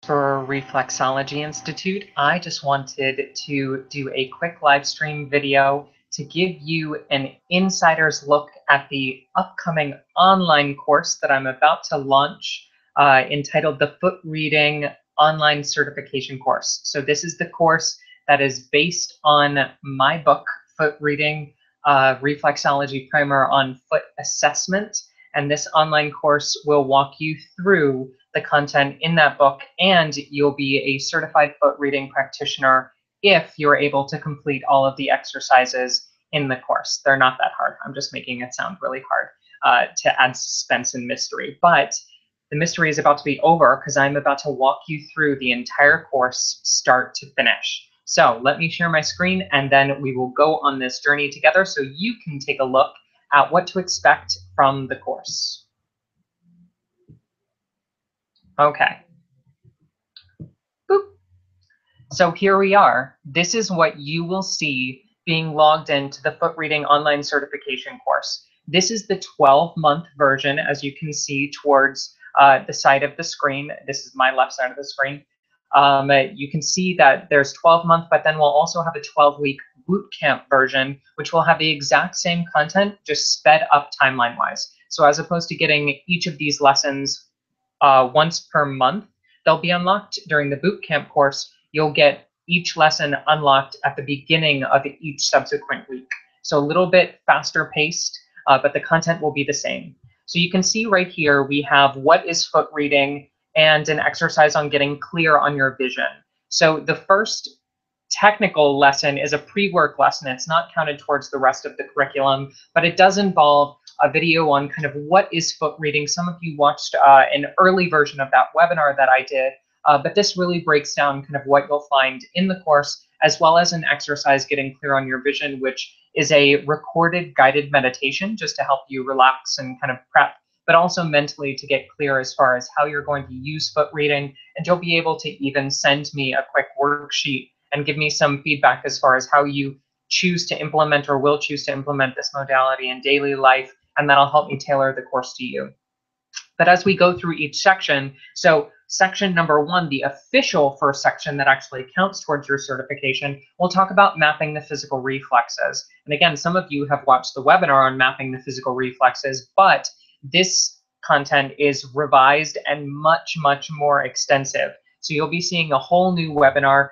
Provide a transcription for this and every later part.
For Reflexology Institute, I just wanted to do a quick live stream video to give you an insider's look at the upcoming online course that I'm about to launch entitled the Foot Reading Online Certification Course. So this is the course that is based on my book, Foot Reading Reflexology Primer on Foot Assessment. And this online course will walk you through the content in that book, and you'll be a certified foot reading practitioner if you're able to complete all of the exercises in the course. They're not that hard. I'm just making it sound really hard to add suspense and mystery. But the mystery is about to be over because I'm about to walk you through the entire course start to finish. So let me share my screen and then we will go on this journey together so you can take a look at what to expect from the course. Okay. Boop. So here we are. This is what you will see being logged into the Foot Reading Online Certification course. This is the 12-month version, as you can see towards the side of the screen. This is my left side of the screen. You can see that there's 12-month, but then we'll also have a 12-week bootcamp version, which will have the exact same content, just sped up timeline-wise. So as opposed to getting each of these lessons once per month, they'll be unlocked during the bootcamp course. You'll get each lesson unlocked at the beginning of each subsequent week. So a little bit faster paced, but the content will be the same. So you can see right here, we have what is foot reading and an exercise on getting clear on your vision. So the first technical lesson is a pre-work lesson. It's not counted towards the rest of the curriculum, but it does involve a video on kind of what is foot reading. Some of you watched an early version of that webinar that I did, but this really breaks down kind of what you'll find in the course, as well as an exercise getting clear on your vision, which is a recorded guided meditation just to help you relax and kind of prep, but also mentally to get clear as far as how you're going to use foot reading. And you'll be able to even send me a quick worksheet and give me some feedback as far as how you choose to implement or will choose to implement this modality in daily life, and that'll help me tailor the course to you. But as we go through each section, so section number 1, the official first section that actually counts towards your certification, we'll talk about mapping the physical reflexes. And again, some of you have watched the webinar on mapping the physical reflexes, but this content is revised and much, much more extensive. So you'll be seeing a whole new webinar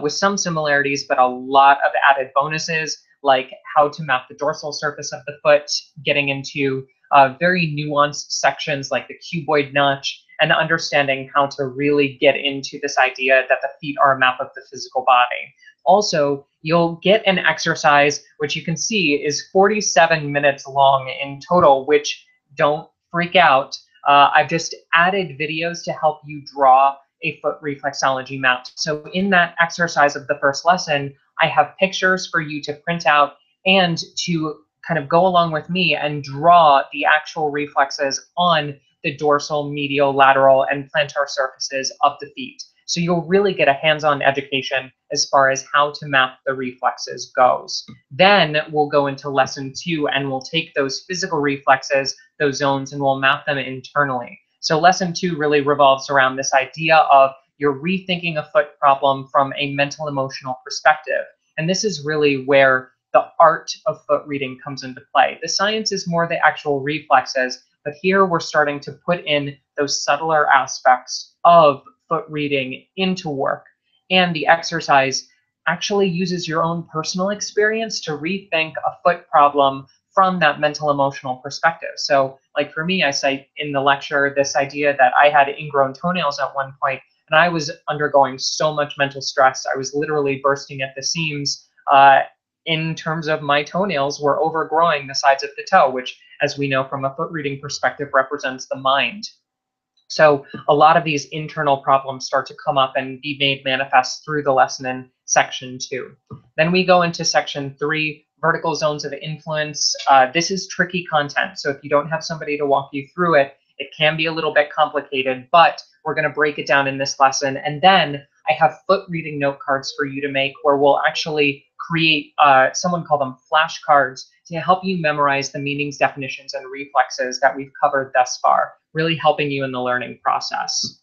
with some similarities, but a lot of added bonuses, like how to map the dorsal surface of the foot, getting into very nuanced sections like the cuboid notch, and understanding how to really get into this idea that the feet are a map of the physical body. Also, you'll get an exercise, which you can see is 47 minutes long in total, which, don't freak out, I've just added videos to help you draw a foot reflexology map. So in that exercise of the first lesson, I have pictures for you to print out and to kind of go along with me and draw the actual reflexes on the dorsal, medial, lateral, and plantar surfaces of the feet. So you'll really get a hands-on education as far as how to map the reflexes goes. Then we'll go into lesson 2 and we'll take those physical reflexes, those zones, and we'll map them internally. So lesson 2 really revolves around this idea of you're rethinking a foot problem from a mental emotional perspective. And this is really where the art of foot reading comes into play. The science is more the actual reflexes, but here we're starting to put in those subtler aspects of foot reading into work. And the exercise actually uses your own personal experience to rethink a foot problem from that mental emotional perspective. So like for me, I cite in the lecture this idea that I had ingrown toenails at one point, and I was undergoing so much mental stress. I was literally bursting at the seams in terms of my toenails were overgrowing the sides of the toe, which, as we know from a foot reading perspective, represents the mind. So a lot of these internal problems start to come up and be made manifest through the lesson in section 2. Then we go into section 3, vertical zones of influence. This is tricky content, so if you don't have somebody to walk you through it, it can be a little bit complicated, but we're going to break it down in this lesson. And then I have foot reading note cards for you to make, where we'll actually create, someone called them flashcards, to help you memorize the meanings, definitions, and reflexes that we've covered thus far, really helping you in the learning process.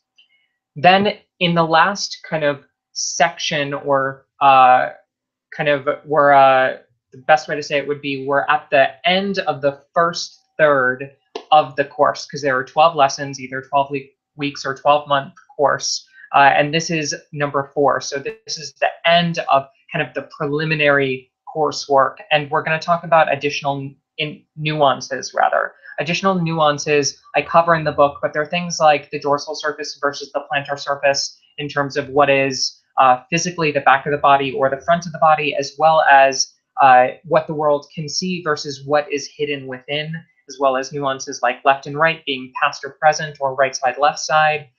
Then in the last kind of section, or kind of we're the best way to say it would be we're at the end of the first third of the course, because there are 12 lessons, either 12 weeks or 12-month course. And this is number 4. So this is the end of kind of the preliminary coursework. And we're going to talk about additional nuances, rather. Additional nuances I cover in the book, but they're things like the dorsal surface versus the plantar surface in terms of what is physically the back of the body or the front of the body, as well as what the world can see versus what is hidden within, as well as nuances like left and right being past or present, or right side, left side,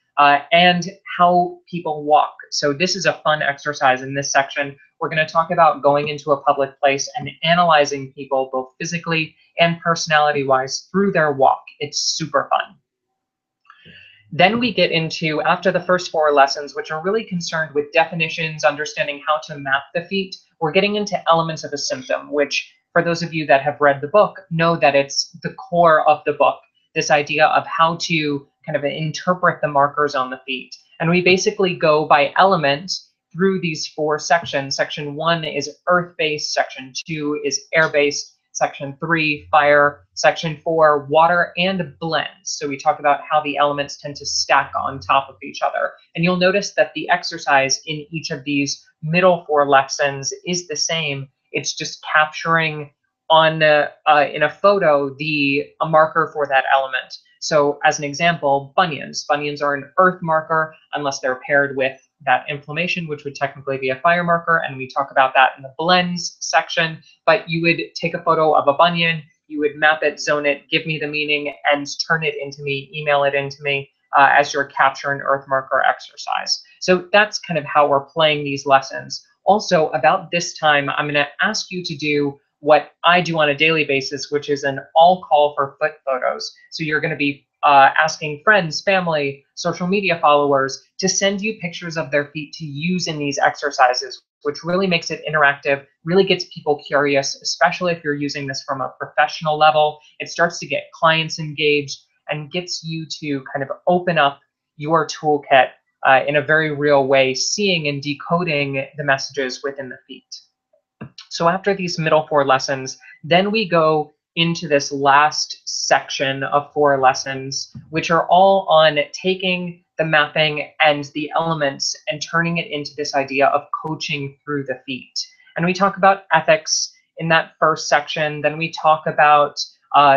and how people walk. So this is a fun exercise in this section. We're going to talk about going into a public place and analyzing people both physically and personality-wise through their walk. It's super fun. Then we get into, after the first 4 lessons, which are really concerned with definitions, understanding how to map the feet, we're getting into elements of a symptom, which for those of you that have read the book know that it's the core of the book, this idea of how to kind of interpret the markers on the feet. And we basically go by element through these 4 sections. Section 1 is earth-based, section 2 is air-based, section 3, fire, section 4, water and blends. So we talk about how the elements tend to stack on top of each other. And you'll notice that the exercise in each of these middle 4 lessons is the same. It's just capturing on in a photo a marker for that element. So as an example, bunions. Bunions are an earth marker unless they're paired with that inflammation, which would technically be a fire marker, and we talk about that in the blends section. But you would take a photo of a bunion, you would map it, zone it, give me the meaning, and turn it into me, email it into me as your capture an earth marker exercise. So that's kind of how we're playing these lessons. Also, about this time, I'm going to ask you to do what I do on a daily basis, which is an all call for foot photos. So you're going to be asking friends, family, social media followers to send you pictures of their feet to use in these exercises, which really makes it interactive, really gets people curious, especially if you're using this from a professional level. It starts to get clients engaged and gets you to kind of open up your toolkit in a very real way, seeing and decoding the messages within the feet. So after these middle 4 lessons, then we go into this last section of 4 lessons, which are all on taking the mapping and the elements and turning it into this idea of coaching through the feet. And we talk about ethics in that first section. Then we talk about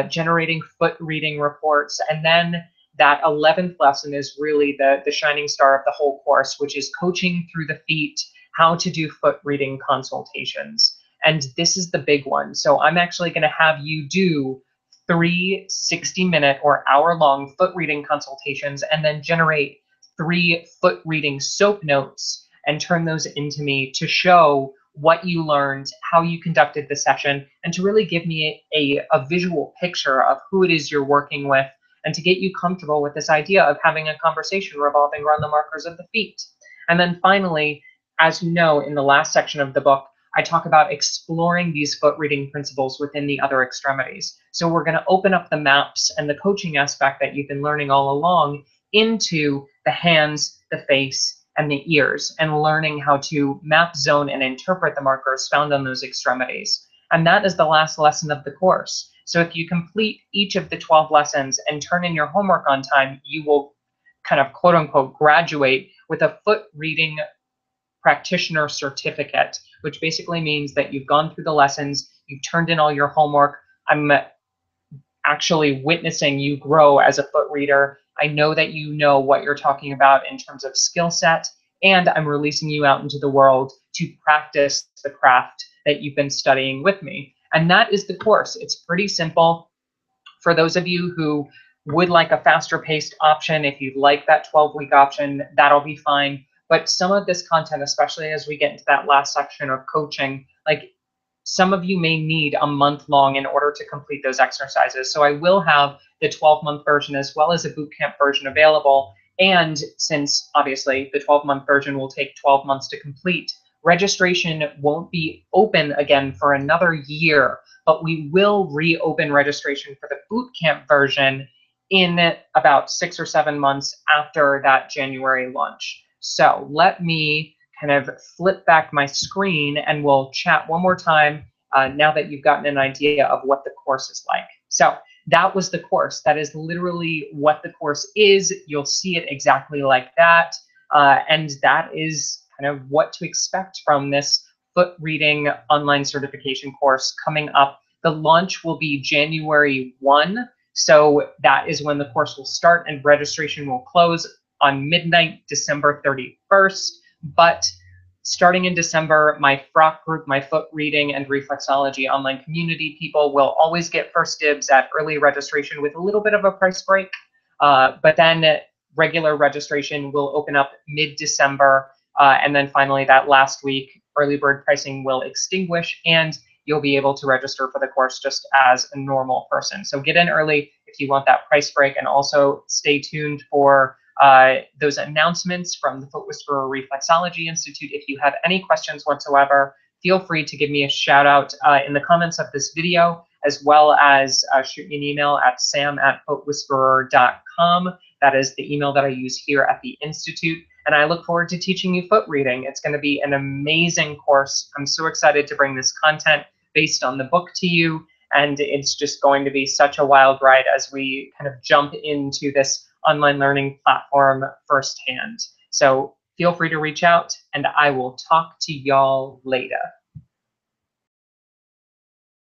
generating foot reading reports. And then that 11th lesson is really the shining star of the whole course, which is coaching through the feet, how to do foot reading consultations. And this is the big one. So I'm actually going to have you do 3 60-minute or hour-long foot reading consultations, and then generate 3 foot reading soap notes and turn those into me to show what you learned, how you conducted the session, and to really give me a visual picture of who it is you're working with, and to get you comfortable with this idea of having a conversation revolving around the markers of the feet. And then finally, as you know, in the last section of the book, I talk about exploring these foot reading principles within the other extremities. So we're going to open up the maps and the coaching aspect that you've been learning all along into the hands, the face, and the ears, and learning how to map, zone, and interpret the markers found on those extremities. And that is the last lesson of the course. So if you complete each of the 12 lessons and turn in your homework on time, you will kind of quote unquote graduate with a foot reading practitioner certificate, which basically means that you've gone through the lessons, you've turned in all your homework. I'm actually witnessing you grow as a foot reader. I know that you know what you're talking about in terms of skill set, and I'm releasing you out into the world to practice the craft that you've been studying with me. And that is the course. It's pretty simple. For those of you who would like a faster paced option, if you'd like that 12-week option, that'll be fine. But some of this content, especially as we get into that last section of coaching, like some of you may need a month long in order to complete those exercises. So I will have the 12-month version as well as a bootcamp version available. And since obviously the 12-month version will take 12 months to complete, registration won't be open again for another year, but we will reopen registration for the bootcamp version in about 6 or 7 months after that January launch. So let me kind of flip back my screen and we'll chat one more time now that you've gotten an idea of what the course is like. So that was the course. That is literally what the course is. You'll see it exactly like that. And that is kind of what to expect from this foot reading online certification course coming up. The launch will be January 1. So that is when the course will start and registration will close on midnight, December 31st. But starting in December, my FROC group, my foot reading and reflexology online community people will always get first dibs at early registration with a little bit of a price break. But then regular registration will open up mid-December. And then finally that last week, early bird pricing will extinguish and you'll be able to register for the course just as a normal person. So get in early if you want that price break, and also stay tuned for those announcements from the Foot Whisperer Reflexology Institute. If you have any questions whatsoever, feel free to give me a shout out in the comments of this video, as well as shoot me an email at sam@footwhisperer.com. That is the email that I use here at the Institute. And I look forward to teaching you foot reading. It's going to be an amazing course. I'm so excited to bring this content based on the book to you. And it's just going to be such a wild ride as we kind of jump into this online learning platform firsthand. So feel free to reach out and I will talk to y'all later.